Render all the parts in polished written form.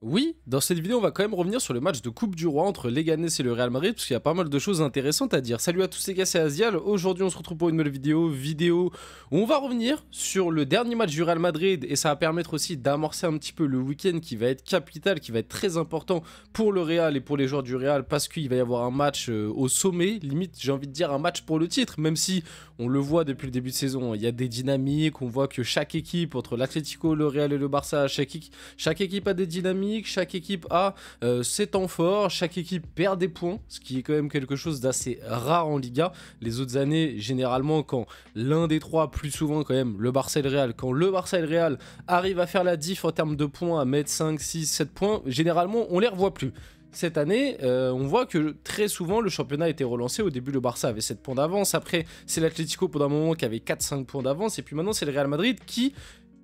Oui, dans cette vidéo, on va quand même revenir sur le match de Coupe du Roi entre Leganés et le Real Madrid, parce qu'il y a pas mal de choses intéressantes à dire. Salut à tous les gars, c'est Azial. Aujourd'hui, on se retrouve pour une nouvelle vidéo où on va revenir sur le dernier match du Real Madrid, et ça va permettre aussi d'amorcer un petit peu le week-end qui va être capital, qui va être très important pour le Real et pour les joueurs du Real, parce qu'il va y avoir un match au sommet, limite, j'ai envie de dire un match pour le titre, même si on le voit depuis le début de saison, il y a des dynamiques, on voit que chaque équipe, entre l'Atlético, le Real et le Barça, chaque équipe a des dynamiques, chaque équipe a ses temps forts, chaque équipe perd des points, ce qui est quand même quelque chose d'assez rare en Liga. Les autres années, généralement, quand l'un des trois, plus souvent quand même, le Barça et le Real, quand le Barça et le Real arrivent à faire la diff en termes de points, à mettre 5, 6, 7 points, généralement, on les revoit plus. Cette année, on voit que très souvent le championnat a été relancé. Au début, le Barça avait 7 points d'avance. Après, c'est l'Atlético pendant un moment qui avait 4-5 points d'avance. Et puis maintenant, c'est le Real Madrid qui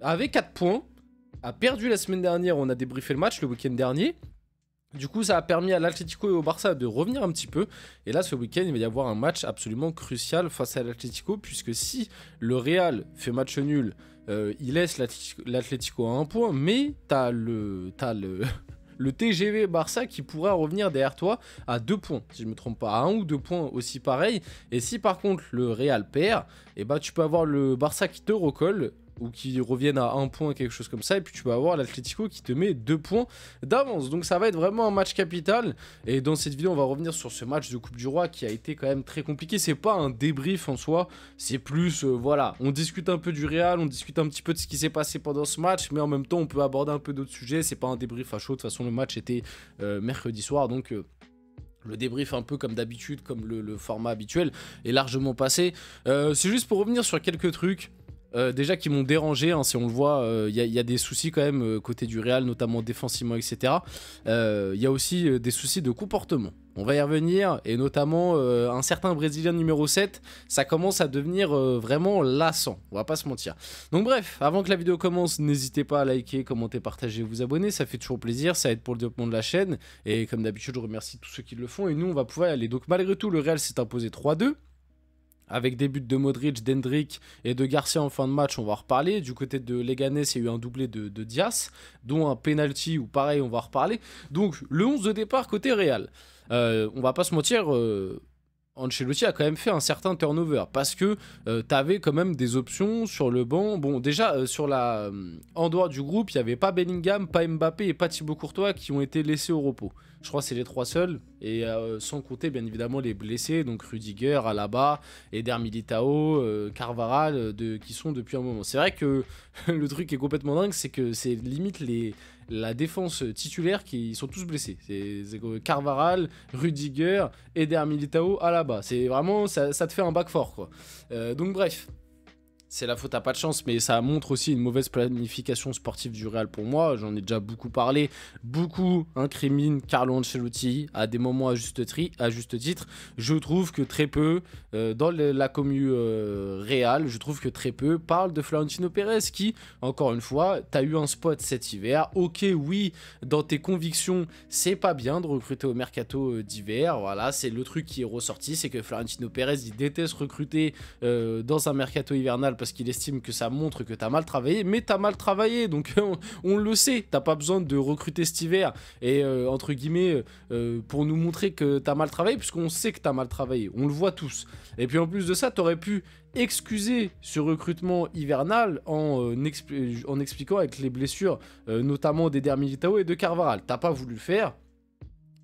avait 4 points, a perdu la semaine dernière. On a débriefé le match le week-end dernier. Du coup, ça a permis à l'Atlético et au Barça de revenir un petit peu. Et là, ce week-end, il va y avoir un match absolument crucial face à l'Atlético, puisque si le Real fait match nul, il laisse l'Atlético à un point, mais t'as le TGV Barça qui pourra revenir derrière toi à 2 points, si je ne me trompe pas, à 1 ou 2 points aussi pareil. Et si par contre le Real perd, et bah tu peux avoir le Barça qui te recolle, ou qui reviennent à 1 point, quelque chose comme ça, et puis tu vas avoir l'Atlético qui te met 2 points d'avance. Donc ça va être vraiment un match capital, et dans cette vidéo on va revenir sur ce match de Coupe du Roi qui a été quand même très compliqué. C'est pas un débrief en soi, c'est plus, voilà, on discute un peu du Real, on discute un petit peu de ce qui s'est passé pendant ce match, mais en même temps on peut aborder un peu d'autres sujets. C'est pas un débrief à chaud, de toute façon le match était mercredi soir, donc... le débrief un peu comme d'habitude, comme le format habituel, est largement passé. C'est juste pour revenir sur quelques trucs. Déjà qui m'ont dérangé, hein, si on le voit, il y a des soucis quand même côté du Real, notamment défensivement, etc. Il y a aussi des soucis de comportement. On va y revenir, et notamment un certain Brésilien numéro 7, ça commence à devenir vraiment lassant, on va pas se mentir. Donc bref, avant que la vidéo commence, n'hésitez pas à liker, commenter, partager, vous abonner, ça fait toujours plaisir, ça aide pour le développement de la chaîne, et comme d'habitude je remercie tous ceux qui le font, et nous on va pouvoir y aller. Donc malgré tout, le Real s'est imposé 3-2, avec des buts de Modric, d'Hendrick et de Garcia en fin de match, on va en reparler. Du côté de Leganés, il y a eu un doublé de Dias, dont un penalty où pareil, on va en reparler. Donc le 11 de départ côté Real. On va pas se mentir, Ancelotti a quand même fait un certain turnover, parce que t'avais quand même des options sur le banc. Bon, déjà, en dehors du groupe, il n'y avait pas Bellingham, pas Mbappé et pas Thibaut Courtois qui ont été laissés au repos. Je crois que c'est les 3 seuls, et sans compter bien évidemment les blessés, donc Rudiger, Alaba, Eder Militao, Carvajal, qui sont depuis un moment. C'est vrai que le truc qui est complètement dingue, c'est que c'est limite la défense titulaire qui sont tous blessés. C'est Carvajal, Rudiger, Eder Militao, Alaba. C'est vraiment, ça te fait un bac fort, quoi. Donc bref. C'est la faute à pas de chance, mais ça montre aussi une mauvaise planification sportive du Real pour moi. J'en ai déjà beaucoup parlé. Beaucoup incriminent Carlo Ancelotti à des moments à juste titre. Je trouve que très peu, dans la commu Real, je trouve que très peu parlent de Florentino Pérez qui, encore une fois, t'as eu un spot cet hiver. Ok, oui, dans tes convictions, c'est pas bien de recruter au mercato d'hiver. Voilà, c'est le truc qui est ressorti, c'est que Florentino Pérez, il déteste recruter dans un mercato hivernal parce qu'il estime que ça montre que t'as mal travaillé, mais t'as mal travaillé, donc on le sait, t'as pas besoin de recruter cet hiver, et entre guillemets, pour nous montrer que t'as mal travaillé, puisqu'on sait que t'as mal travaillé, on le voit tous. Et puis en plus de ça, t'aurais pu excuser ce recrutement hivernal en expliquant avec les blessures, notamment d'Eder Militao et de Carvajal. T'as pas voulu le faire.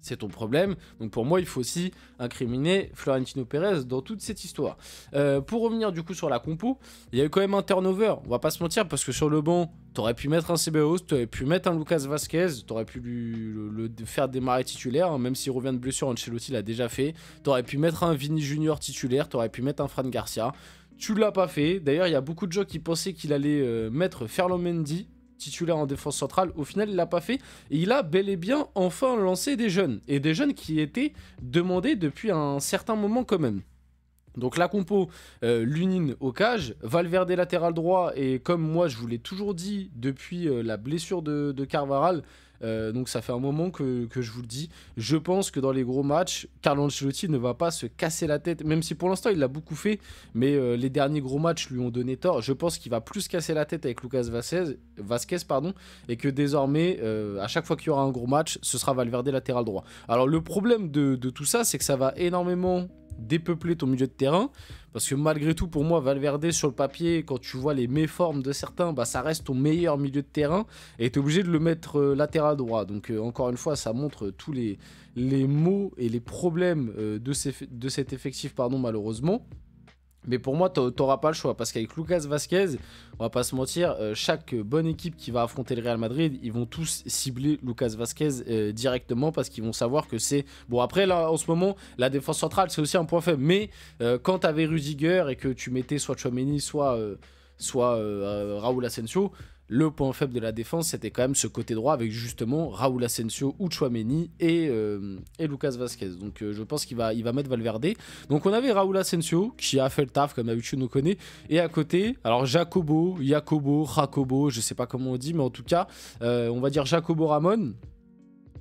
C'est ton problème. Donc pour moi, il faut aussi incriminer Florentino Pérez dans toute cette histoire. Pour revenir du coup sur la compo, il y a eu quand même un turnover. On va pas se mentir, parce que sur le banc, t'aurais pu mettre un Ceballos, t'aurais pu mettre un Lucas Vazquez, t'aurais pu le faire démarrer titulaire, hein, même s'il revient de blessure, Ancelotti l'a déjà fait. T'aurais pu mettre un Vini Junior titulaire, t'aurais pu mettre un Fran Garcia. Tu l'as pas fait. D'ailleurs, il y a beaucoup de gens qui pensaient qu'il allait mettre Ferland Mendy titulaire en défense centrale. Au final, il l'a pas fait, et il a bel et bien enfin lancé des jeunes, et des jeunes qui étaient demandés depuis un certain moment quand même. Donc la compo, Lunin au cage, Valverde latéral droit, et comme moi je vous l'ai toujours dit depuis la blessure de Carvajal, Donc ça fait un moment que je vous le dis. Je pense que dans les gros matchs, Carlo Ancelotti ne va pas se casser la tête, même si pour l'instant il l'a beaucoup fait, mais les derniers gros matchs lui ont donné tort. Je pense qu'il va plus se casser la tête avec Lucas Vasquez, pardon, et que désormais, à chaque fois qu'il y aura un gros match, ce sera Valverde latéral droit. Alors le problème de tout ça, c'est que ça va énormément dépeupler ton milieu de terrain, parce que malgré tout, pour moi, Valverde sur le papier, quand tu vois les méformes de certains, bah, ça reste ton meilleur milieu de terrain et tu es obligé de le mettre latéral droit. Donc encore une fois, ça montre tous les maux et les problèmes de cet effectif, pardon, malheureusement. Mais pour moi, t'auras pas le choix, parce qu'avec Lucas Vasquez, on va pas se mentir, chaque bonne équipe qui va affronter le Real Madrid, ils vont tous cibler Lucas Vasquez directement, parce qu'ils vont savoir que c'est... Bon, après, là, en ce moment, la défense centrale, c'est aussi un point faible, mais quand t'avais Rudiger et que tu mettais soit Tchouaméni, soit Raúl Asensio, le point faible de la défense, c'était quand même ce côté droit avec justement Raúl Asensio ou Tchouaméni et Lucas Vasquez. Donc je pense qu'il va mettre Valverde. Donc on avait Raúl Asensio qui a fait le taf, comme d'habitude on connaît. Et à côté, alors Jacobo, je sais pas comment on dit, mais en tout cas, on va dire Jacobo Ramon,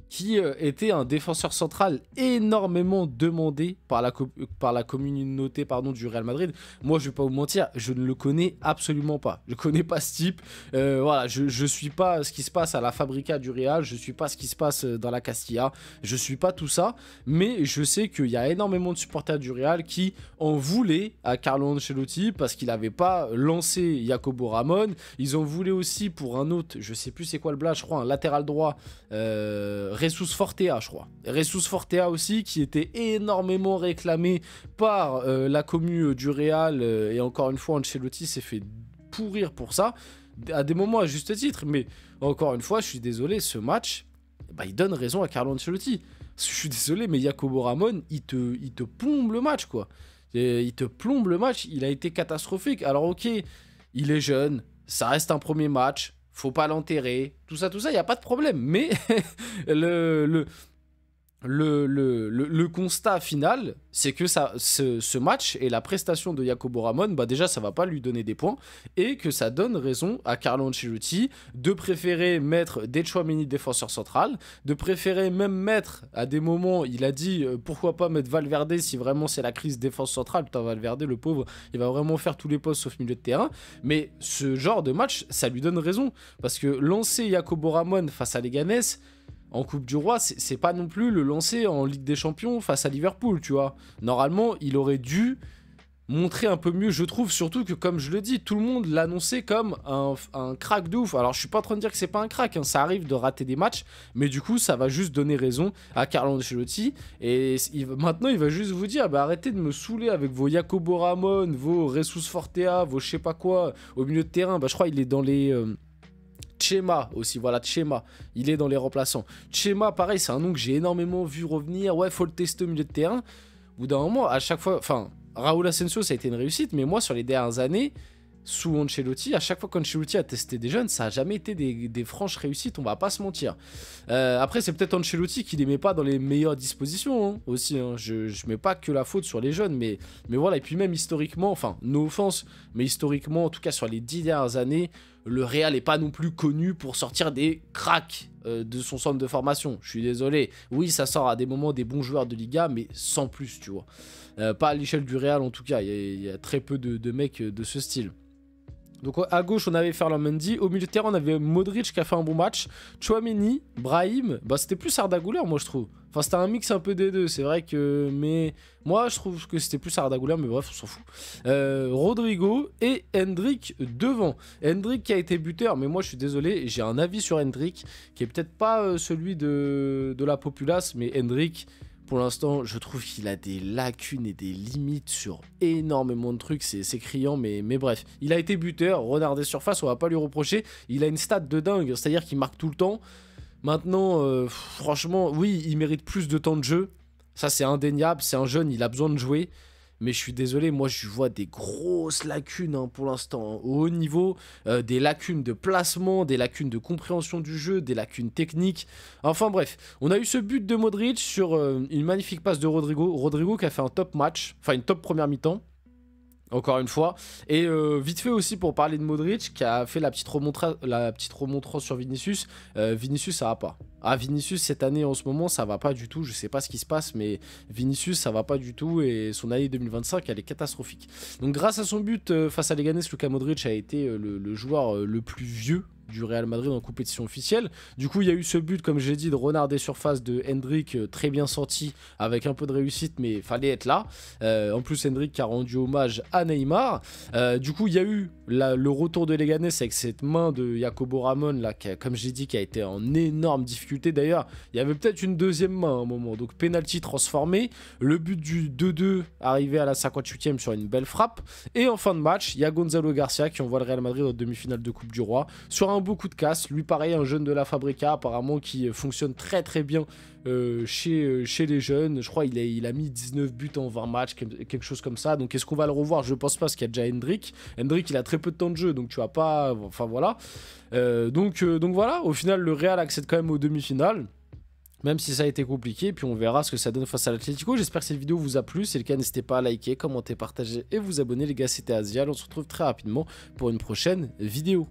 qui était un défenseur central énormément demandé par la communauté du Real Madrid. Moi, je vais pas vous mentir, je ne le connais absolument pas. Je connais pas ce type. Voilà, je suis pas ce qui se passe à la Fabrica du Real, je suis pas ce qui se passe dans la Castilla, je suis pas tout ça, mais je sais qu'il y a énormément de supporters du Real qui en voulaient à Carlo Ancelotti parce qu'il n'avait pas lancé Jacobo Ramon. Ils en voulaient aussi pour un autre, je sais plus c'est quoi le blague, je crois, un latéral droit, Jesus Fortea, je crois. Jesus Fortea aussi, qui était énormément réclamé par la commu du Real. Et encore une fois, Ancelotti s'est fait pourrir pour ça. À des moments à juste titre. Mais encore une fois, je suis désolé, ce match, bah, il donne raison à Carlo Ancelotti. Je suis désolé, mais Jacobo Ramon, il te plombe le match, quoi. Il te plombe le match. Il a été catastrophique. Alors ok, il est jeune. Ça reste un premier match. Faut pas l'enterrer, tout ça, il n'y a pas de problème. Mais le constat final, c'est que ce match et la prestation de Jacobo Ramon, bah déjà, ça va pas lui donner des points, et que ça donne raison à Carlo Ancelotti de préférer mettre des Tchouaméni défenseur central, de préférer même mettre, à des moments, il a dit, pourquoi pas mettre Valverde si vraiment c'est la crise défense centrale. Putain, Valverde, le pauvre, il va vraiment faire tous les postes sauf milieu de terrain. Mais ce genre de match, ça lui donne raison, parce que lancer Jacobo Ramon face à Leganés, en Coupe du Roi, c'est pas non plus le lancer en Ligue des Champions face à Liverpool, tu vois. Normalement, il aurait dû montrer un peu mieux, je trouve, surtout que, comme je le dis, tout le monde l'annonçait comme un crack de ouf. Alors, je suis pas en train de dire que c'est pas un crack, hein, ça arrive de rater des matchs, mais du coup, ça va juste donner raison à Carlo Ancelotti, et maintenant, il va juste vous dire, bah, arrêtez de me saouler avec vos Jacobo Ramon, vos Jesus Fortea, vos je sais pas quoi, au milieu de terrain. Bah, je crois qu'il est dans les... Tchema aussi, voilà, Tchema, il est dans les remplaçants. Tchema, pareil, c'est un nom que j'ai énormément vu revenir. Ouais, faut le tester au milieu de terrain. Au bout d'un moment, à chaque fois, enfin, Raúl Asensio, ça a été une réussite, mais moi, sur les dernières années, sous Ancelotti, à chaque fois qu'Ancelotti a testé des jeunes, ça a jamais été des franches réussites, on va pas se mentir. Après, c'est peut-être Ancelotti qui les met pas dans les meilleures dispositions, hein, aussi. Hein. Je mets pas que la faute sur les jeunes, mais voilà. Et puis même historiquement, enfin, no offense, mais historiquement, en tout cas sur les 10 dernières années, le Real n'est pas non plus connu pour sortir des cracks de son centre de formation. Je suis désolé. Oui, ça sort à des moments des bons joueurs de Liga, mais sans plus, tu vois. Pas à l'échelle du Real, en tout cas. Il y a très peu de mecs de ce style. Donc à gauche, on avait Ferland Mendy. Au milieu de terrain, on avait Modric qui a fait un bon match. Tchouaméni, Brahim, bah, c'était plus Arda Güler, moi, je trouve. Enfin, c'était un mix un peu des deux, c'est vrai que... Mais moi, je trouve que c'était plus Arda Güler, mais bref, on s'en fout. Rodrigo et Hendrik devant. Hendrik qui a été buteur, mais moi, je suis désolé, j'ai un avis sur Hendrik, qui est peut-être pas celui de la populace, mais Hendrik... Pour l'instant, je trouve qu'il a des lacunes et des limites sur énormément de trucs. C'est criant, mais bref. Il a été buteur, renard des surfaces, on va pas lui reprocher. Il a une stat de dingue, c'est-à-dire qu'il marque tout le temps. Maintenant, franchement, oui, il mérite plus de temps de jeu. Ça, c'est indéniable. C'est un jeune, il a besoin de jouer. Mais je suis désolé, moi je vois des grosses lacunes hein, pour l'instant, hein, au haut niveau, des lacunes de placement, des lacunes de compréhension du jeu, des lacunes techniques. Enfin bref, on a eu ce but de Modric sur une magnifique passe de Rodrigo. Rodrigo qui a fait un top match, enfin une top première mi-temps. encore une fois. Et vite fait aussi pour parler de Modric qui a fait la petite remontrance sur Vinicius. Vinicius ça va pas. Ah, Vinicius cette année en ce moment ça va pas du tout, je sais pas ce qui se passe mais Vinicius ça va pas du tout et son année 2025 elle est catastrophique. Donc grâce à son but face à Leganés, Luka Modric a été le joueur le plus vieux du Real Madrid en compétition officielle. Du coup, il y a eu ce but, comme j'ai dit, de renard des surfaces de Hendrick, très bien sorti, avec un peu de réussite, mais fallait être là. En plus, Hendrick qui a rendu hommage à Neymar. Du coup, il y a eu le retour de Leganés avec cette main de Jacobo Ramon, là, comme j'ai dit, qui a été en énorme difficulté. D'ailleurs, il y avait peut-être une deuxième main à un moment. Donc, penalty transformé. Le but du 2-2 arrivé à la 58e sur une belle frappe. Et en fin de match, il y a Gonzalo Garcia qui envoie le Real Madrid en demi-finale de Coupe du Roi sur un beaucoup de casse. Lui pareil, un jeune de la Fabrica apparemment qui fonctionne très très bien chez les jeunes. Je crois il a mis 19 buts en 20 matchs, quelque chose comme ça. Donc est-ce qu'on va le revoir? Je pense pas parce qu'il y a déjà Hendrick. Hendrick il a très peu de temps de jeu donc tu vas pas... Enfin voilà. Donc voilà, au final le Real accède quand même aux demi-finales. Même si ça a été compliqué, puis on verra ce que ça donne face à l'Atlético. J'espère que cette vidéo vous a plu. Si c'est le cas, n'hésitez pas à liker, commenter, partager et vous abonner. Les gars, c'était Azial. On se retrouve très rapidement pour une prochaine vidéo.